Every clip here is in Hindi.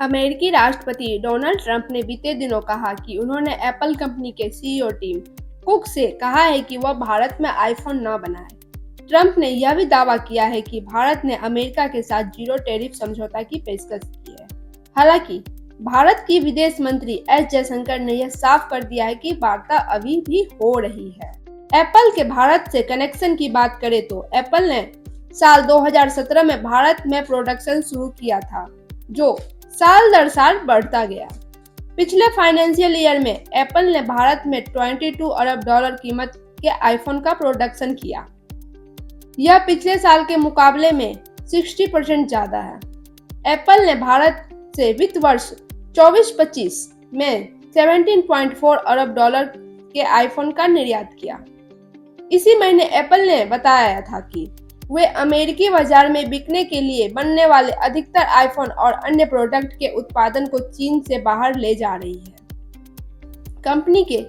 अमेरिकी राष्ट्रपति डोनाल्ड ट्रंप ने बीते दिनों कहा कि उन्होंने एप्पल कंपनी के सीईओ टिम कुक से कहा है कि वह भारत में आईफोन न बनाए। ट्रंप ने यह भी दावा किया है कि भारत ने अमेरिका के साथ जीरो टैरिफ समझौता की पेशकश की है। हालांकि भारत की विदेश मंत्री एस जयशंकर ने यह साफ कर दिया है कि वार्ता अभी भी हो रही है। एप्पल के भारत से कनेक्शन की बात करें तो एप्पल ने साल 2017 में भारत में प्रोडक्शन शुरू किया था, जो साल दर साल बढ़ता गया। पिछले फाइनेंशियल ईयर में एप्पल ने भारत में 22 अरब डॉलर कीमत के आईफोन का प्रोडक्शन किया। यह पिछले साल के मुकाबले में 60% ज्यादा है। एप्पल ने भारत से वित्त वर्ष 24-25 में 17.4 अरब डॉलर के आईफोन का निर्यात किया। इसी महीने एप्पल ने बताया था कि वे अमेरिकी बाजार में बिकने के लिए बनने वाले अधिकतर आईफोन और अन्य प्रोडक्ट के उत्पादन को चीन से बाहर ले जा रही है। कंपनी के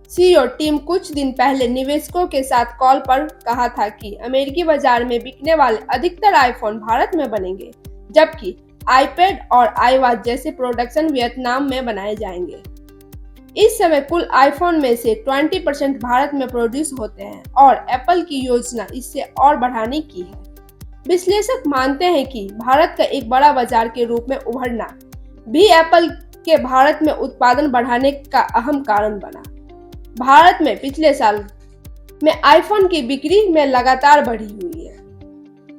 सीईओ टिम कुछ दिन पहले निवेशकों के साथ कॉल पर कहा था कि अमेरिकी बाजार में बिकने वाले अधिकतर आईफोन भारत में बनेंगे, जबकि आईपैड और आईवॉच जैसे प्रोडक्शन वियतनाम में बनाए जाएंगे। इस समय कुल आईफोन में से 20% भारत में प्रोड्यूस होते हैं और एप्पल की योजना इससे और बढ़ाने की है। विश्लेषक मानते हैं कि भारत का एक बड़ा बाजार के रूप में उभरना भी एप्पल के भारत में उत्पादन बढ़ाने का अहम कारण बना। भारत में पिछले साल में आईफोन की बिक्री में लगातार बढ़ी हुई है।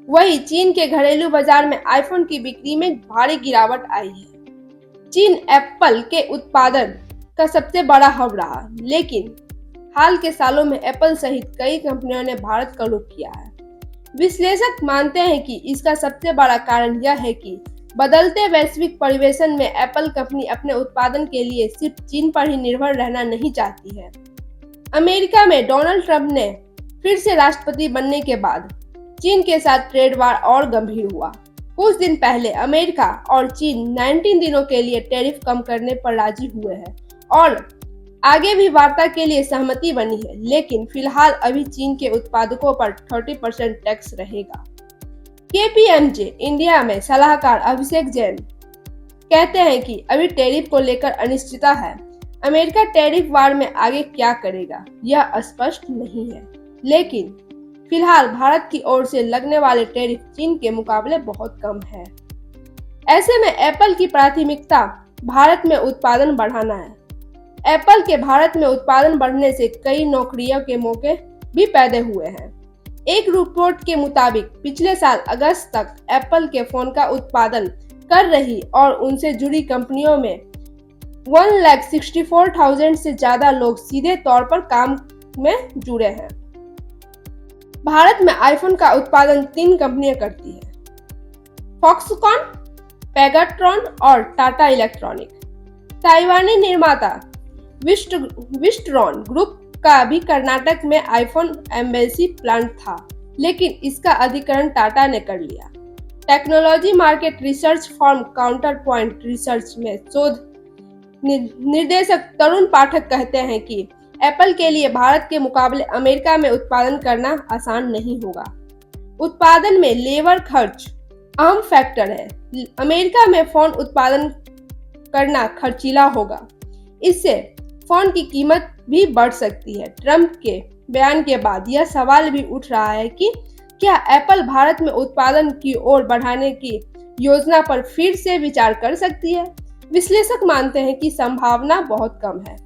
वहीं चीन के घरेलू बाजार में आईफोन की बिक्री में भारी गिरावट आई है। चीन एप्पल के उत्पादन का सबसे बड़ा हब रहा, लेकिन हाल के सालों में एप्पल सहित कई कंपनियों ने भारत का रुख किया है। विश्लेषक मानते हैं कि इसका सबसे बड़ा कारण यह है कि बदलते वैश्विक परिवेशन में एप्पल कंपनी अपने उत्पादन के लिए सिर्फ चीन पर ही निर्भर रहना नहीं चाहती है। अमेरिका में डोनाल्ड ट्रंप ने फिर से राष्ट्रपति बनने के बाद चीन के साथ ट्रेड वार और गंभीर हुआ। कुछ दिन पहले अमेरिका और चीन 19 दिनों के लिए टैरिफ कम करने पर राजी हुए हैं और आगे भी वार्ता के लिए सहमति बनी है, लेकिन फिलहाल अभी चीन के उत्पादकों पर 30% टैक्स रहेगा। केपीएमजी इंडिया में सलाहकार अभिषेक जैन कहते हैं कि अभी टैरिफ को लेकर अनिश्चितता है। अमेरिका टैरिफ वार में आगे क्या करेगा यह स्पष्ट नहीं है, लेकिन फिलहाल भारत की ओर से लगने वाले टैरिफ चीन के मुकाबले बहुत कम है। ऐसे में एप्पल की प्राथमिकता भारत में उत्पादन बढ़ाना है। एप्पल के भारत में उत्पादन बढ़ने से कई नौकरियों के मौके भी पैदा हुए हैं। एक रिपोर्ट के मुताबिक पिछले साल अगस्त तक एप्पल के फोन का उत्पादन कर रही और उनसे जुड़ी कंपनियों में 1,64,000 से ज्यादा लोग सीधे तौर पर काम में जुड़े हैं। भारत में आईफोन का उत्पादन 3 कंपनियां करती हैं, फॉक्सकॉन, पेगाट्रॉन और टाटा इलेक्ट्रॉनिक। ताइवानी निर्माता विस्ट्रॉन ग्रुप का भी कर्नाटक में आईफोन एम्बेसी प्लांट था, लेकिन इसका अधिग्रहण टाटा ने कर लिया। Technology market research firm counter point research में शोध निर्देशक तरुण पाठक कहते हैं कि एप्पल के लिए भारत के मुकाबले अमेरिका में उत्पादन करना आसान नहीं होगा। उत्पादन में लेबर खर्च अहम फैक्टर है। अमेरिका में फोन उत्पादन करना खर्चीला होगा, इससे फोन की कीमत भी बढ़ सकती है। ट्रंप के बयान के बाद यह सवाल भी उठ रहा है कि क्या एप्पल भारत में उत्पादन की ओर बढ़ाने की योजना पर फिर से विचार कर सकती है। विश्लेषक मानते हैं कि संभावना बहुत कम है।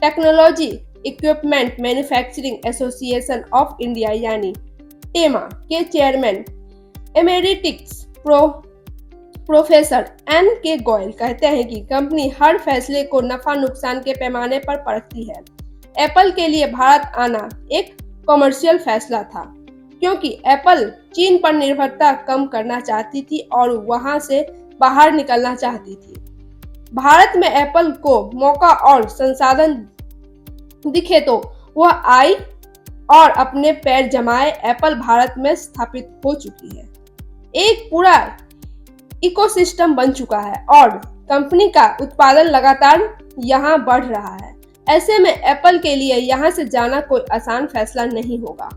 Technology equipment manufacturing association of India यानी टेमा के चेयरमैन एमेरिटिक्स प्रोफेसर एन के गोयल कहते हैं कि कंपनी हर फैसले को नफा नुकसान के पैमाने पर परखती है। एप्पल के लिए भारत आना एक कमर्शियल फैसला था, क्योंकि एप्पल चीन पर निर्भरता कम करना चाहती थी और वहां से बाहर निकलना चाहती थी। भारत में एप्पल को मौका और संसाधन दिखे तो वह आई और अपने पैर जमाए। एप्पल भारत में स्थापित हो चुकी है, एक पूरा इकोसिस्टम बन चुका है और कंपनी का उत्पादन लगातार यहाँ बढ़ रहा है। ऐसे में एप्पल के लिए यहाँ से जाना कोई आसान फैसला नहीं होगा।